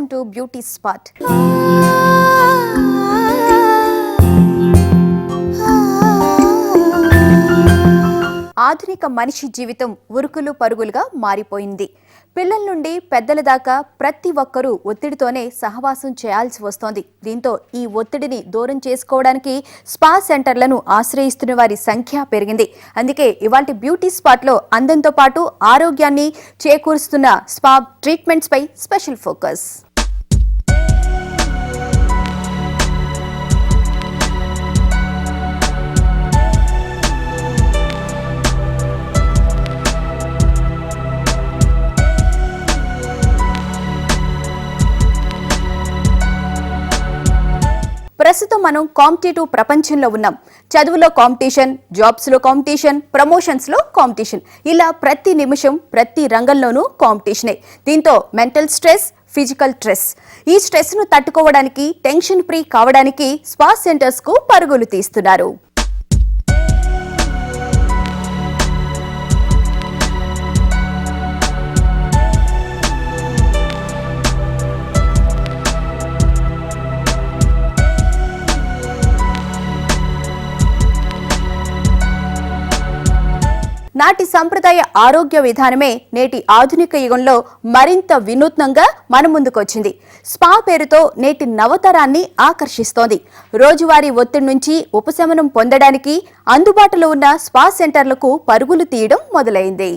Welcome to beauty spot. ఆధునిక మనిషి జీవితం ఉరుకులు పరుగులుగా మారిపోయింది. పిల్లల నుండి పెద్దల దాకా ప్రతి ఒక్కరూ ఒత్తిడితోనే సహవాసం చేయాల్సి వస్తోంది. దీంతో ఈ ఒత్తిడిని దూరం చేసుకోవడానికి స్పా సెంటర్లను ఆశ్రయిస్తున్న వారి సంఖ్య పెరిగింది. అందుకే ఇవాల్టి బ్యూటీ స్పాట్లో అందంతో పాటు ఆరోగ్యాన్ని చేకూరుస్తున్న స్పా ట్రీట్మెంట్స్ పై స్పెషల్ ఫోకస్. ప్రస్తుతం మనం కాంపిటేటివ్ ప్రపంచంలో ఉన్నాం. చదువులో కాంపిటీషన్, జాబ్స్లో కాంపిటీషన్, ప్రమోషన్స్లో కాంపిటీషన్, ఇలా ప్రతి నిమిషం ప్రతి రంగంలోనూ కాంపిటీషనే. దీంతో మెంటల్ స్ట్రెస్, ఫిజికల్ స్ట్రెస్, ఈ స్ట్రెస్ను తట్టుకోవడానికి, టెన్షన్ ఫ్రీ కావడానికి స్పా సెంటర్స్కు పరుగులు తీస్తున్నారు. నాటి సంప్రదాయ ఆరోగ్య విధానమే నేటి ఆధునిక యుగంలో మరింత వినూత్నంగా మన ముందుకొచ్చింది. స్పా పేరుతో నేటి నవతరాన్ని ఆకర్షిస్తోంది. రోజువారీ ఒత్తిడి నుంచి ఉపశమనం పొందడానికి అందుబాటులో ఉన్న స్పా సెంటర్లకు పరుగులు తీయడం మొదలైంది.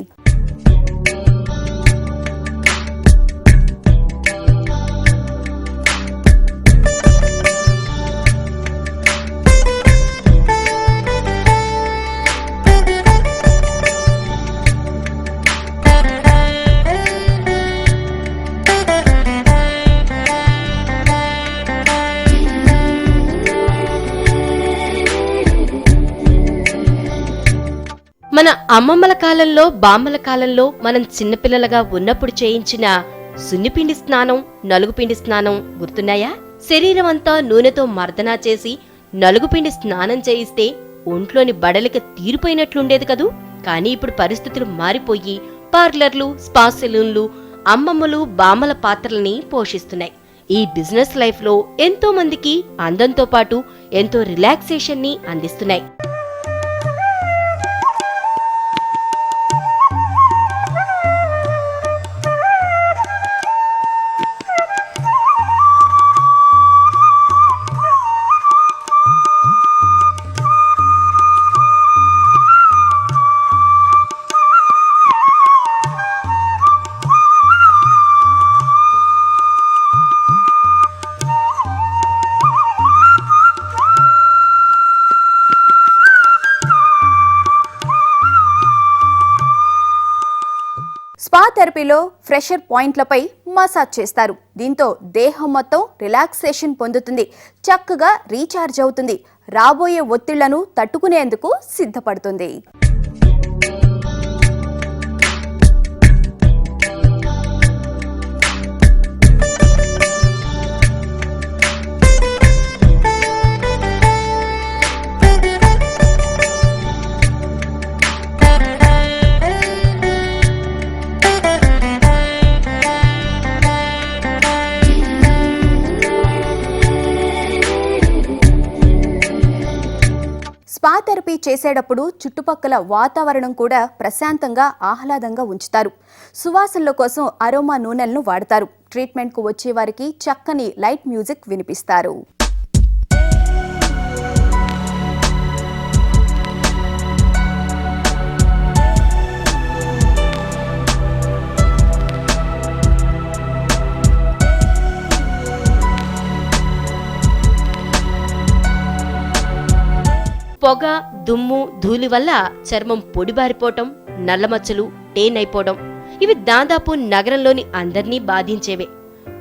మన అమ్మమ్మల కాలంలో, బామ్మల కాలంలో మనం చిన్నపిల్లలుగా ఉన్నప్పుడు చేయించిన సున్నిపిండి స్నానం, నలుగుపిండి స్నానం గుర్తున్నాయా? శరీరం అంతా నూనెతో మర్దనా చేసి నలుగుపిండి స్నానం చేయిస్తే ఒంట్లోని బడలిక తీరిపోయినట్లుండేది కదూ. కానీ ఇప్పుడు పరిస్థితులు మారిపోయి పార్లర్లు, స్పా సెలూన్లు అమ్మమ్మలు, బామ్మల పాత్రలని పోషిస్తున్నాయి. ఈ బిజినెస్ లైఫ్ లో ఎంతో మందికి అందంతో పాటు ఎంతో రిలాక్సేషన్ ని అందిస్తున్నాయి. స్పా థెరపీలో ప్రెషర్ పాయింట్లపై మసాజ్ చేస్తారు. దీంతో దేహం మొత్తం రిలాక్సేషన్ పొందుతుంది, చక్కగా రీఛార్జ్ అవుతుంది, రాబోయే ఒత్తిళ్లను తట్టుకునేందుకు సిద్ధపడుతుంది. స్పా థెరపీ చేసేటప్పుడు చుట్టుపక్కల వాతావరణం కూడా ప్రశాంతంగా, ఆహ్లాదంగా ఉంచుతారు. సువాసనల కోసం అరోమా నూనెలను వాడతారు. ట్రీట్మెంట్కు వచ్చే వారికి చక్కని లైట్ మ్యూజిక్ వినిపిస్తారు. పొగ, దుమ్ము, ధూళి వల్ల చర్మం పొడిబారిపోవటం, నల్లమచ్చలు, టేన్ అయిపోవడం ఇవి దాదాపు నగరంలోని అందర్నీ బాధించేవే.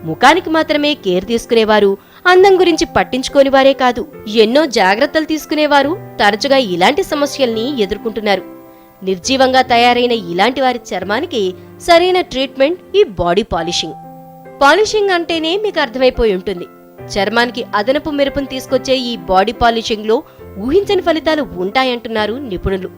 ముఖానికి మాత్రమే కేర్ తీసుకునేవారు, అందం గురించి పట్టించుకోని వారే కాదు, ఎన్నో జాగ్రత్తలు తీసుకునేవారు తరచుగా ఇలాంటి సమస్యల్ని ఎదుర్కొంటున్నారు. నిర్జీవంగా తయారైన ఇలాంటి వారి చర్మానికి సరైన ట్రీట్మెంట్ ఈ బాడీ పాలిషింగ్. పాలిషింగ్ అంటేనే మీకు అర్థమైపోయి ఉంటుంది. చర్మానికి అదనపు మెరుపును తీసుకొచ్చే ఈ బాడీ పాలిషింగ్ లో ఊహించని ఫలితాలు ఉంటాయంటున్నారు నిపుణులు.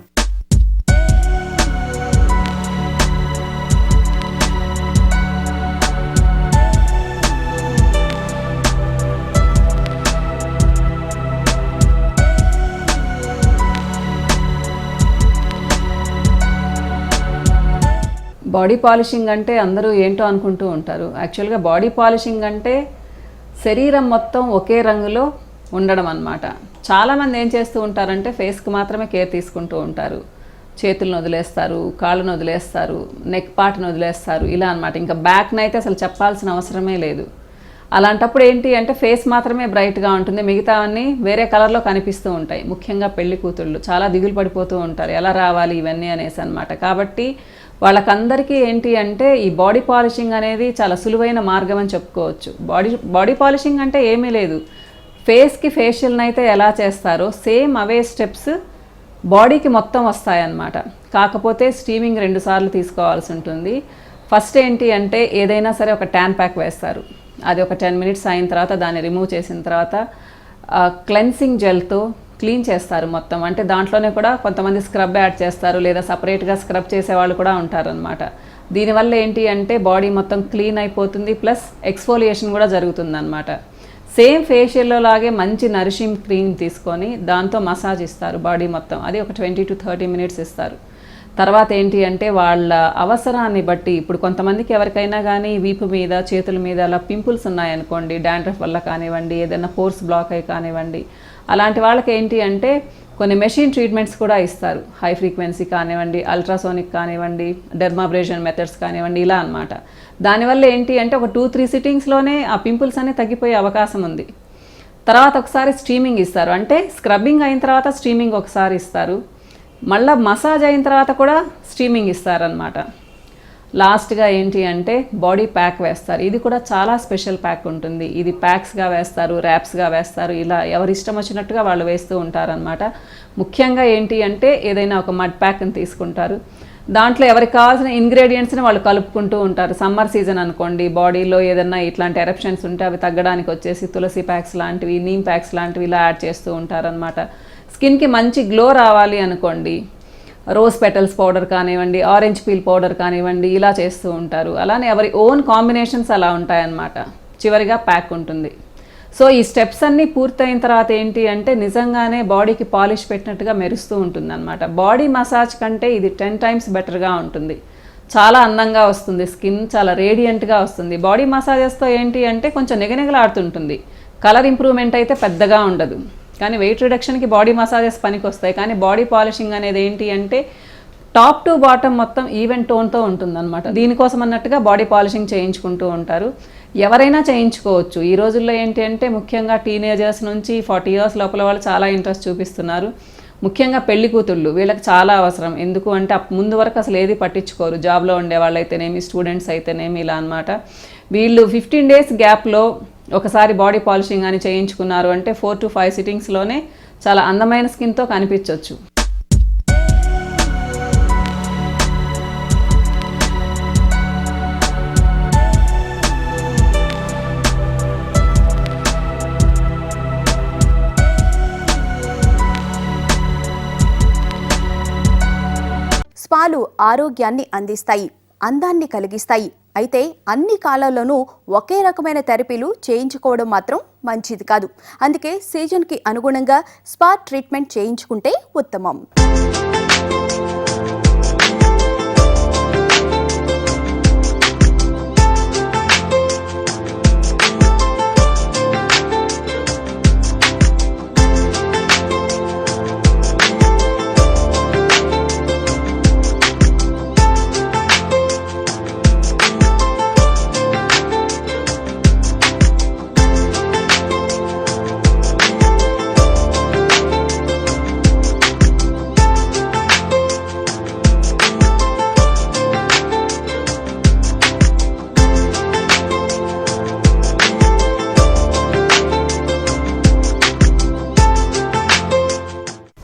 బాడీ పాలిషింగ్ అంటే అందరూ ఏంటో అనుకుంటూ ఉంటారు. యాక్చువల్గా బాడీ పాలిషింగ్ అంటే శరీరం మొత్తం ఒకే రంగులో ఉండడం అన్నమాట. చాలామంది ఏం చేస్తూ ఉంటారంటే ఫేస్కి మాత్రమే కేర్ తీసుకుంటూ ఉంటారు. చేతులను వదిలేస్తారు, కాళ్ళను వదిలేస్తారు, నెక్ పార్ట్ని వదిలేస్తారు, ఇలా అన్నమాట. ఇంకా బ్యాక్ని అయితే అసలు చెప్పాల్సిన అవసరమే లేదు. అలాంటప్పుడు ఏంటి అంటే ఫేస్ మాత్రమే బ్రైట్గా ఉంటుంది, మిగతావన్నీ వేరే కలర్లో కనిపిస్తూ ఉంటాయి. ముఖ్యంగా పెళ్లి కూతుళ్ళు చాలా దిగులు పడిపోతూ ఉంటారు, ఎలా రావాలి ఇవన్నీ అనేసి అన్నమాట. కాబట్టి వాళ్ళకందరికీ ఏంటి అంటే ఈ బాడీ పాలిషింగ్ అనేది చాలా సులువైన మార్గం అని చెప్పుకోవచ్చు. బాడీ పాలిషింగ్ అంటే ఏమీ లేదు, ఫేస్కి ఫేషియల్ని అయితే ఎలా చేస్తారో సేమ్ అవే స్టెప్స్ బాడీకి మొత్తం వస్తాయన్నమాట. కాకపోతే స్టీమింగ్ 2 సార్లు తీసుకోవాల్సి ఉంటుంది. ఫస్ట్ ఏంటి అంటే ఏదైనా సరే ఒక ట్యాన్ ప్యాక్ వేస్తారు, అది ఒక 10 మినిట్స్ అయిన తర్వాత దాన్ని రిమూవ్ చేసిన తర్వాత క్లెన్సింగ్ జెల్తో క్లీన్ చేస్తారు మొత్తం. అంటే దాంట్లోనే కూడా కొంతమంది స్క్రబ్ యాడ్ చేస్తారు, లేదా సపరేట్గా స్క్రబ్ చేసేవాళ్ళు కూడా ఉంటారనమాట. దీనివల్ల ఏంటి అంటే బాడీ మొత్తం క్లీన్ అయిపోతుంది, ప్లస్ ఎక్స్ఫోలియేషన్ కూడా జరుగుతుందన్నమాట. సేమ్ ఫేషియల్లో లాగే మంచి నరిషింగ్ క్రీమ్ తీసుకొని దాంతో మసాజ్ ఇస్తారు బాడీ మొత్తం, అది ఒక 20 to 30 మినిట్స్ ఇస్తారు. తర్వాత ఏంటి అంటే వాళ్ళ అవసరాన్ని బట్టి, ఇప్పుడు కొంతమందికి ఎవరికైనా కానీ వీపు మీద చేతుల మీద అలా పింపుల్స్ ఉన్నాయనుకోండి, డాండ్రఫ్ వల్ల కానివ్వండి, ఏదైనా పోర్స్ బ్లాక్ అయి కానివ్వండి, అలాంటి వాళ్ళకి ఏంటి అంటే కొన్ని మెషిన్ ట్రీట్మెంట్స్ కూడా ఇస్తారు. హై ఫ్రీక్వెన్సీ కానివ్వండి, అల్ట్రాసోనిక్ కానివ్వండి, డెర్మాబ్రేషన్ మెథడ్స్ కానివ్వండి, ఇలా అన్నమాట. దానివల్ల ఏంటి అంటే ఒక 2-3 సిట్టింగ్స్లోనే ఆ పింపుల్స్ అనేవి తగ్గిపోయే అవకాశం ఉంది. తర్వాత ఒకసారి స్టీమింగ్ ఇస్తారు, అంటే స్క్రబ్బింగ్ అయిన తర్వాత స్టీమింగ్ ఒకసారి ఇస్తారు, మళ్ళీ మసాజ్ అయిన తర్వాత కూడా స్టీమింగ్ ఇస్తారనమాట. లాస్ట్గా ఏంటి అంటే బాడీ ప్యాక్ వేస్తారు. ఇది కూడా చాలా స్పెషల్ ప్యాక్ ఉంటుంది. ఇది ప్యాక్స్గా వేస్తారు, ర్యాప్స్గా వేస్తారు, ఇలా ఎవరి ఇష్టం వచ్చినట్టుగా వాళ్ళు వేస్తూ ఉంటారనమాట. ముఖ్యంగా ఏంటి అంటే ఏదైనా ఒక మడ్ ప్యాక్ని తీసుకుంటారు, దాంట్లో ఎవరికి కావాల్సిన ఇంగ్రీడియంట్స్ని వాళ్ళు కలుపుకుంటూ ఉంటారు. సమ్మర్ సీజన్ అనుకోండి, బాడీలో ఏదైనా ఇట్లాంటి ఎరప్షన్స్ ఉంటే అవి తగ్గడానికి వచ్చేసి తులసి ప్యాక్స్ లాంటివి, నీమ్ ప్యాక్స్ లాంటివి ఇలా యాడ్ చేస్తూ ఉంటారనమాట. స్కిన్కి మంచి గ్లో రావాలి అనుకోండి, రోజ్ పెటల్స్ పౌడర్ కానివ్వండి, ఆరెంజ్ పీల్ పౌడర్ కానివ్వండి, ఇలా చేస్తూ ఉంటారు. అలానే ఎవరి ఓన్ కాంబినేషన్స్ అలా ఉంటాయన్నమాట. చివరిగా ప్యాక్ ఉంటుంది. సో ఈ స్టెప్స్ అన్నీ పూర్తయిన తర్వాత ఏంటి అంటే నిజంగానే బాడీకి పాలిష్ పెట్టినట్టుగా మెరుస్తూ ఉంటుంది అనమాట. బాడీ మసాజ్ కంటే ఇది 10 times బెటర్గా ఉంటుంది. చాలా అందంగా వస్తుంది, స్కిన్ చాలా రేడియంట్గా వస్తుంది. బాడీ మసాజెస్తో ఏంటి అంటే కొంచెం నిగనిగలాడుతుంటుంది, కలర్ ఇంప్రూవ్మెంట్ అయితే పెద్దగా ఉండదు. కానీ వెయిట్ రిడక్షన్కి బాడీ మసాజెస్ పనికి వస్తాయి. కానీ బాడీ పాలిషింగ్ అనేది ఏంటి అంటే టాప్ టు బాటమ్ మొత్తం ఈవెన్ టోన్తో ఉంటుందన్నమాట. దీనికోసం అన్నట్టుగా బాడీ పాలిషింగ్ చేయించుకుంటూ ఉంటారు. ఎవరైనా చేయించుకోవచ్చు. ఈ రోజుల్లో ఏంటి అంటే ముఖ్యంగా టీనేజర్స్ నుంచి 40 years లోపల వాళ్ళు చాలా ఇంట్రెస్ట్ చూపిస్తున్నారు. ముఖ్యంగా పెళ్లి కూతుళ్ళు, వీళ్ళకి చాలా అవసరం. ఎందుకు అంటే ముందు వరకు అసలు ఏది పట్టించుకోరు, జాబ్లో ఉండే వాళ్ళు అయితేనేమి, స్టూడెంట్స్ అయితేనేమి, ఇలా అనమాట. వీళ్ళు 15 days గ్యాప్లో ఒకసారి బాడీ పాలిషింగ్ అని చేయించుకున్నారు అంటే 4 to 5 సిట్టింగ్స్లోనే చాలా అందమైన స్కిన్తో కనిపించవచ్చు. స్పాలు ఆరోగ్యాన్ని అందిస్తాయి, అందాన్ని కలిగిస్తాయి. అయితే అన్ని కాలాల్లోనూ ఒకే రకమైన థెరపీలు చేయించుకోవడం మాత్రం మంచిది కాదు. అందుకే సీజన్కి అనుగుణంగా స్పా ట్రీట్మెంట్ చేయించుకుంటే ఉత్తమం.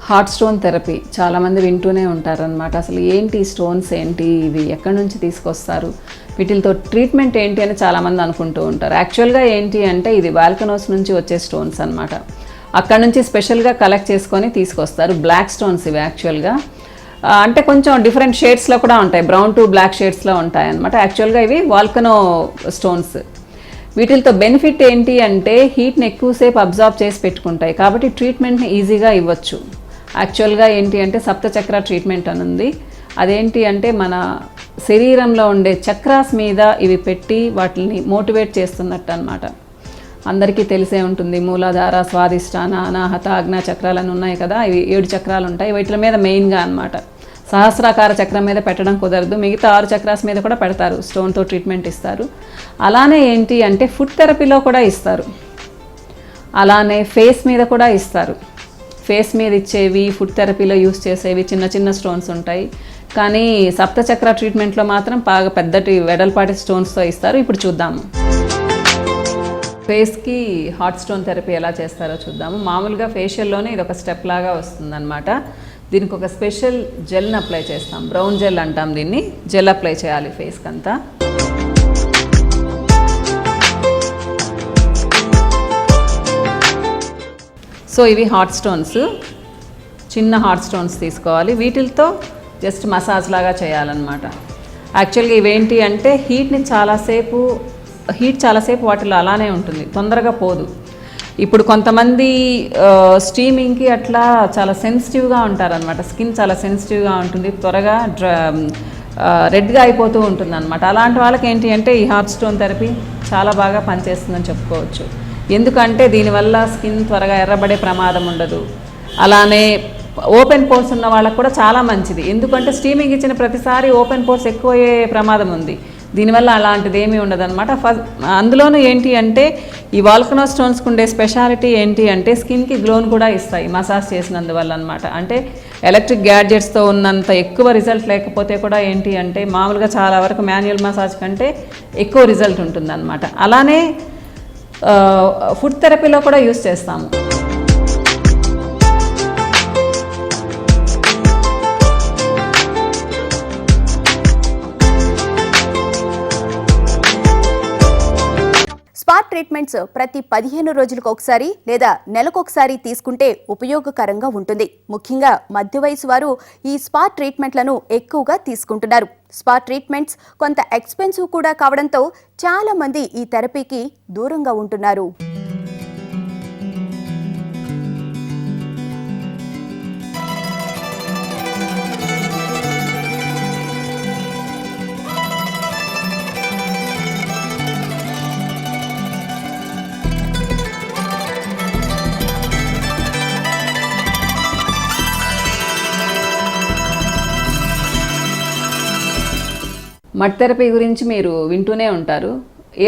హార్ట్ స్టోన్ థెరపీ చాలామంది వింటూనే ఉంటారనమాట. అసలు ఏంటి స్టోన్స్ ఏంటి, ఇవి ఎక్కడి నుంచి తీసుకొస్తారు, వీటితో ట్రీట్మెంట్ ఏంటి అని చాలామంది అనుకుంటూ ఉంటారు. యాక్చువల్గా ఏంటి అంటే ఇది వాల్కనోస్ నుంచి వచ్చే స్టోన్స్ అనమాట. అక్కడ నుంచి స్పెషల్గా కలెక్ట్ చేసుకొని తీసుకొస్తారు. బ్లాక్ స్టోన్స్ ఇవి యాక్చువల్గా, అంటే కొంచెం డిఫరెంట్ షేడ్స్లో కూడా ఉంటాయి, బ్రౌన్ టు బ్లాక్ షేడ్స్లో ఉంటాయి అనమాట. యాక్చువల్గా ఇవి వాల్కనో స్టోన్స్. వీటితో బెనిఫిట్ ఏంటి అంటే హీట్ని ఎక్కువసేపు అబ్జార్బ్ చేసి పెట్టుకుంటాయి, కాబట్టి ట్రీట్మెంట్ని ఈజీగా ఇవ్వచ్చు. యాక్చువల్గా ఏంటి అంటే సప్తచక్ర ట్రీట్మెంట్ అని ఉంది. అదేంటి అంటే మన శరీరంలో ఉండే చక్రాస్ మీద ఇవి పెట్టి వాటిని మోటివేట్ చేస్తున్నట్టు అనమాట. అందరికీ తెలిసే ఉంటుంది, మూలాధార, స్వాదిష్టాన, అనాహత, ఆజ్ఞా చక్రాలని ఉన్నాయి కదా, ఇవి 7 చక్రాలు ఉంటాయి. వీటి మీద మెయిన్గా అనమాట. సహస్రాకార చక్రం మీద పెట్టడం కుదరదు, మిగతా 6 చక్రాస్ మీద కూడా పెడతారు, స్టోన్తో ట్రీట్మెంట్ ఇస్తారు. అలానే ఏంటి అంటే ఫుడ్ థెరపీలో కూడా ఇస్తారు, అలానే ఫేస్ మీద కూడా ఇస్తారు. ఫేస్ మీద ఇచ్చేవి, ఫుడ్ థెరపీలో యూస్ చేసేవి చిన్న చిన్న స్టోన్స్ ఉంటాయి. కానీ సప్తచక్ర ట్రీట్మెంట్లో మాత్రం బాగా పెద్దటి వెడల్పాటి స్టోన్స్తో ఇస్తారు. ఇప్పుడు చూద్దాము ఫేస్కి హాట్ స్టోన్ థెరపీ ఎలా చేస్తారో చూద్దాము. మామూలుగా ఫేషియల్లోనే ఇది ఒక స్టెప్ లాగా వస్తుందన్నమాట. దీనికి ఒక స్పెషల్ జెల్ని అప్లై చేస్తాం, బ్రౌన్ జెల్ అంటాం దీన్ని. జెల్ అప్లై చేయాలి ఫేస్కి అంతా. సో ఇవి హాట్ స్టోన్స్, చిన్న హాట్ స్టోన్స్ తీసుకోవాలి. వీటితో జస్ట్ మసాజ్ లాగా చేయాలన్నమాట. యాక్చువల్గా ఇవేంటి అంటే హీట్ చాలాసేపు వాటిలో అలానే ఉంటుంది, తొందరగా పోదు. ఇప్పుడు కొంతమంది స్టీమింగ్కి అట్లా చాలా సెన్సిటివ్గా ఉంటారనమాట, స్కిన్ చాలా సెన్సిటివ్గా ఉంటుంది, త్వరగా రెడ్గా అయిపోతూ ఉంటుంది అనమాట. అలాంటి వాళ్ళకి ఏంటి అంటే ఈ హాట్ స్టోన్ థెరపీ చాలా బాగా పనిచేస్తుందని చెప్పుకోవచ్చు. ఎందుకంటే దీనివల్ల స్కిన్ త్వరగా ఎర్రబడే ప్రమాదం ఉండదు. అలానే ఓపెన్ పోర్స్ ఉన్న వాళ్ళకు కూడా చాలా మంచిది, ఎందుకంటే స్టీమింగ్ ఇచ్చిన ప్రతిసారి ఓపెన్ పోర్స్ ఎక్కువయ్యే ప్రమాదం ఉంది. దీనివల్ల అలాంటిది ఏమీ ఉండదన్నమాట. అందులోనూ ఏంటి అంటే ఈ వాల్కనో స్టోన్స్కి ఉండే స్పెషాలిటీ ఏంటి అంటే స్కిన్కి గ్లోన్ కూడా ఇస్తాయి మసాజ్ చేసినందువల్ల అనమాట. అంటే ఎలక్ట్రిక్ గ్యాడ్జెట్స్తో ఉన్నంత ఎక్కువ రిజల్ట్ లేకపోతే కూడా ఏంటి అంటే మామూలుగా చాలా వరకు మాన్యువల్ మసాజ్ కంటే ఎక్కువ రిజల్ట్ ఉంటుందన్నమాట. అలానే ఫుడ్ థెరపీలో కూడా యూస్ చేస్తాము. స్పా ట్రీట్మెంట్స్ ప్రతి 15 రోజులకు ఒకసారి లేదా నెలకొకసారి తీసుకుంటే ఉపయోగకరంగా ఉంటుంది. ముఖ్యంగా మధ్య వయసు వారు ఈ స్పా ట్రీట్మెంట్లను ఎక్కువగా తీసుకుంటున్నారు. స్పా ట్రీట్మెంట్స్ కొంత ఎక్స్పెన్సివ్ కూడా కావడంతో చాలా మంది ఈ థెరపీకి దూరంగా ఉంటున్నారు. మట్ థెరపీ గురించి మీరు వింటూనే ఉంటారు,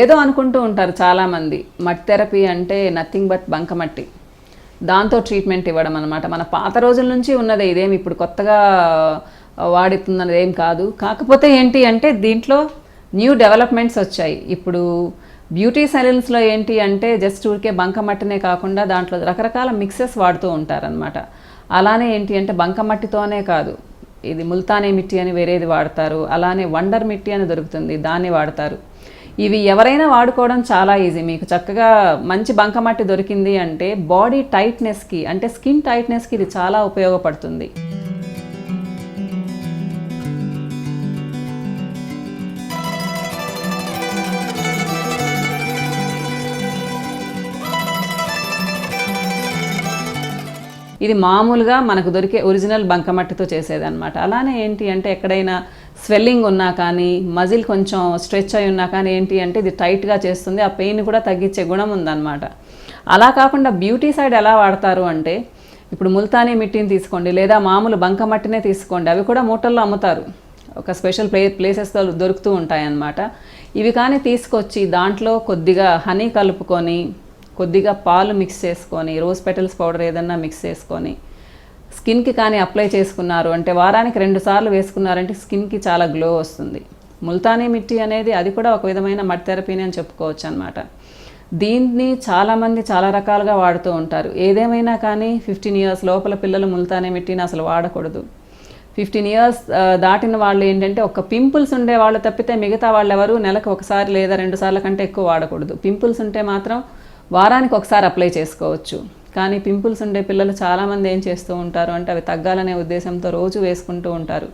ఏదో అనుకుంటూ ఉంటారు చాలామంది. మట్ థెరపీ అంటే నథింగ్ బట్ బంకమట్టి, దాంతో ట్రీట్మెంట్ ఇవ్వడం అనమాట. మన పాత రోజుల నుంచి ఉన్నదే, ఇదేమి ఇప్పుడు కొత్తగా వాడుతున్నది ఏం కాదు. కాకపోతే ఏంటి అంటే దీంట్లో న్యూ డెవలప్మెంట్స్ వచ్చాయి. ఇప్పుడు బ్యూటీ సెలూన్స్లో ఏంటి అంటే జస్ట్ ఊరికే బంకమట్టినే కాకుండా దాంట్లో రకరకాల మిక్సెస్ వాడుతూ ఉంటారనమాట. అలానే ఏంటి అంటే బంకమట్టితోనే కాదు, ఇది ముల్తానీ మిట్టి అని వేరేది వాడతారు, అలానే వండర్ మిట్టి అని దొరుకుతుంది, దాన్ని వాడతారు. ఇవి ఎవరైనా వాడుకోవడం చాలా ఈజీ. మీకు చక్కగా మంచి బంకమట్టి దొరికింది అంటే బాడీ టైట్నెస్కి, అంటే స్కిన్ టైట్నెస్కి ఇది చాలా ఉపయోగపడుతుంది. ఇది మామూలుగా మనకు దొరికే ఒరిజినల్ బంకమట్టితో చేసేదన్నమాట. అలానే ఏంటి అంటే ఎక్కడైనా స్వెల్లింగ్ ఉన్నా కానీ, మజిల్ కొంచెం స్ట్రెచ్ అయి ఉన్నా కానీ ఏంటి అంటే ఇది టైట్గా చేస్తుంది, ఆ పెయిన్ కూడా తగ్గించే గుణం ఉందన్నమాట. అలా కాకుండా బ్యూటీ సైడ్ ఎలా వాడతారు అంటే ఇప్పుడు ముల్తానీ మిట్టిని తీసుకోండి, లేదా మామూలు బంకమట్టినే తీసుకోండి, అవి కూడా మూటల్లో అమ్ముతారు, ఒక స్పెషల్ ప్లేసెస్తో దొరుకుతూ ఉంటాయన్నమాట. ఇవి కానీ తీసుకొచ్చి దాంట్లో కొద్దిగా హనీ కలుపుకొని, కొద్దిగా పాలు మిక్స్ చేసుకొని, రోజ్ పెటల్స్ పౌడర్ ఏదన్నా మిక్స్ చేసుకొని స్కిన్కి కానీ అప్లై చేసుకున్నారు అంటే వారానికి 2 సార్లు వేసుకున్నారంటే స్కిన్కి చాలా గ్లో వస్తుంది. ముల్తానీ మిట్టి అనేది అది కూడా ఒక విధమైన మట్ థెరపీని అని చెప్పుకోవచ్చు అనమాట. దీన్ని చాలామంది చాలా రకాలుగా వాడుతూ ఉంటారు. ఏదేమైనా కానీ 15 ఇయర్స్ లోపల పిల్లలు ముల్తానీ మిట్టిని అసలు వాడకూడదు. 15 ఇయర్స్ దాటిన వాళ్ళు ఏంటంటే ఒక పింపుల్స్ ఉండే వాళ్ళు తప్పితే మిగతా వాళ్ళు ఎవరు నెలకు ఒకసారి లేదా 2 సార్ల కంటే ఎక్కువ వాడకూడదు. పింపుల్స్ ఉంటే మాత్రం వారానికి ఒకసారి అప్లై చేసుకోవచ్చు. కానీ పింపుల్స్ ఉండే పిల్లలు చాలామంది ఏం చేస్తూ ఉంటారు అంటే అవి తగ్గాలనే ఉద్దేశంతో రోజు వేసుకుంటూ ఉంటారు.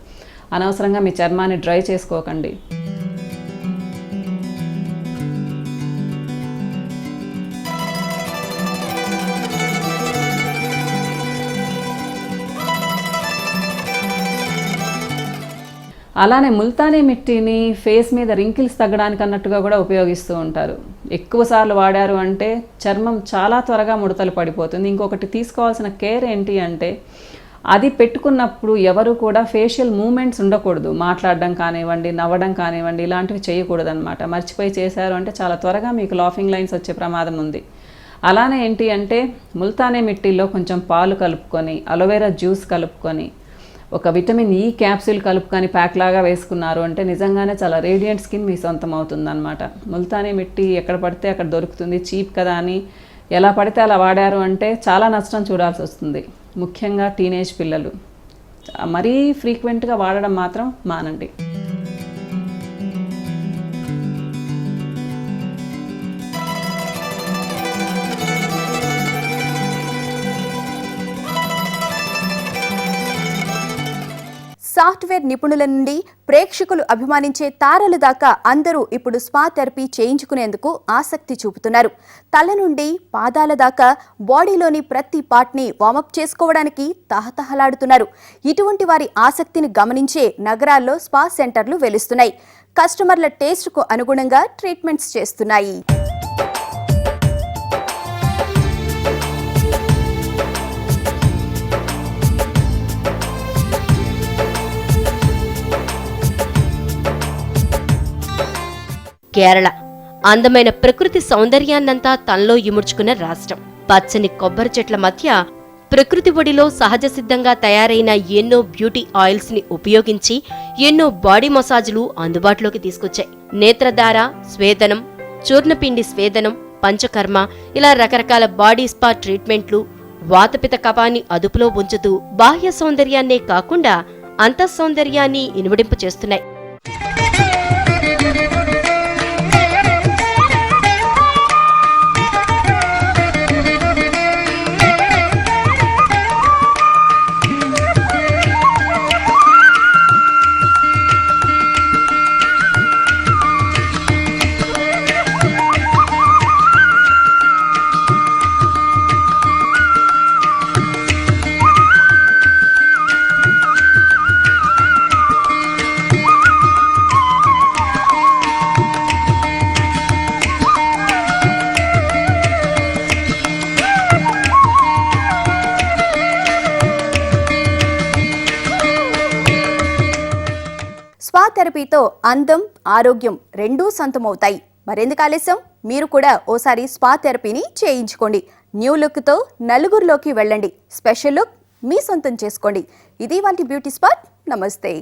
అనవసరంగా మీ చర్మాన్ని డ్రై చేసుకోకండి. అలానే ముల్తానీ మిట్టిని ఫేస్ మీద రింకిల్స్ తగ్గడానికి అన్నట్టుగా కూడా ఉపయోగిస్తూ ఉంటారు. ఎక్కువసార్లు వాడారు అంటే చర్మం చాలా త్వరగా ముడతలు పడిపోతుంది. ఇంకొకటి తీసుకోవాల్సిన కేర్ ఏంటి అంటే అది పెట్టుకున్నప్పుడు ఎవరు కూడా ఫేషియల్ మూమెంట్స్ ఉండకూడదు. మాట్లాడడం కానివ్వండి, నవ్వడం కానివ్వండి, ఇలాంటివి చేయకూడదు అనమాట. మర్చిపోయి చేశారు అంటే చాలా త్వరగా మీకు లాఫింగ్ లైన్స్ వచ్చే ప్రమాదం ఉంది. అలానే ఏంటి అంటే ముల్తానీ మిట్టిలో కొంచెం పాలు కలుపుకొని, అలోవెరా జ్యూస్ కలుపుకొని, ఒక విటమిన్ ఈ క్యాప్సూల్ కలుపుకొని ప్యాక్ లాగా వేసుకున్నారు అంటే నిజంగానే చాలా రేడియంట్ స్కిన్ మీ సొంతం అవుతుందన్నమాట. ముల్తానీ మిట్టి ఎక్కడ పడితే అక్కడ దొరుకుతుంది, చీప్ కదా అని ఎలా పడితే అలా వాడారు అంటే చాలా నష్టం చూడాల్సి వస్తుంది. ముఖ్యంగా టీనేజ్ పిల్లలు మరీ ఫ్రీక్వెంట్గా వాడడం మాత్రం మానండి. సాఫ్ట్వేర్ నిపుణుల నుండి ప్రేక్షకులు అభిమానించే తారల దాకా అందరూ ఇప్పుడు స్పా థెరపీ చేయించుకునేందుకు ఆసక్తి చూపుతున్నారు. తల నుండి పాదాల దాకా బాడీలోని ప్రతి పార్ట్ని వార్మప్ చేసుకోవడానికి తహతహలాడుతున్నారు. ఇటువంటి వారి ఆసక్తిని గమనించే నగరాల్లో స్పా సెంటర్లు వెలుస్తున్నాయి. కస్టమర్ల టేస్ట్కు అనుగుణంగా ట్రీట్మెంట్స్ చేస్తున్నాయి. కేరళ అందమైన ప్రకృతి సౌందర్యాన్నంతా తనలో ఇముడ్చుకున్న రాష్ట్రం. పచ్చని కొబ్బరి చెట్ల మధ్య ప్రకృతి ఒడిలో సహజ సిద్ధంగా తయారైన ఎన్నో బ్యూటీ ఆయిల్స్ ని ఉపయోగించి ఎన్నో బాడీ మసాజులు అందుబాటులోకి తీసుకొచ్చాయి. నేత్రధార, స్వేదనం, చూర్ణపిండి స్వేదనం, పంచకర్మ ఇలా రకరకాల బాడీ స్పా ట్రీట్మెంట్లు వాతపిత కఫాన్ని అదుపులో ఉంచుతూ బాహ్య సౌందర్యాన్నే కాకుండా అంతః సౌందర్యాన్ని ఇనుమడింపు చేస్తున్నాయి. స్పా థెరపీతో అందం, ఆరోగ్యం రెండూ సొంతమవుతాయి. మరెందుకు ఆలస్యం? మీరు కూడా ఓసారి స్పా థెరపీని చేయించుకోండి. న్యూ లుక్తో నలుగురిలోకి వెళ్ళండి. స్పెషల్ లుక్ మీ సొంతం చేసుకోండి. ఇది వాటి బ్యూటీ స్పాట్. నమస్తే.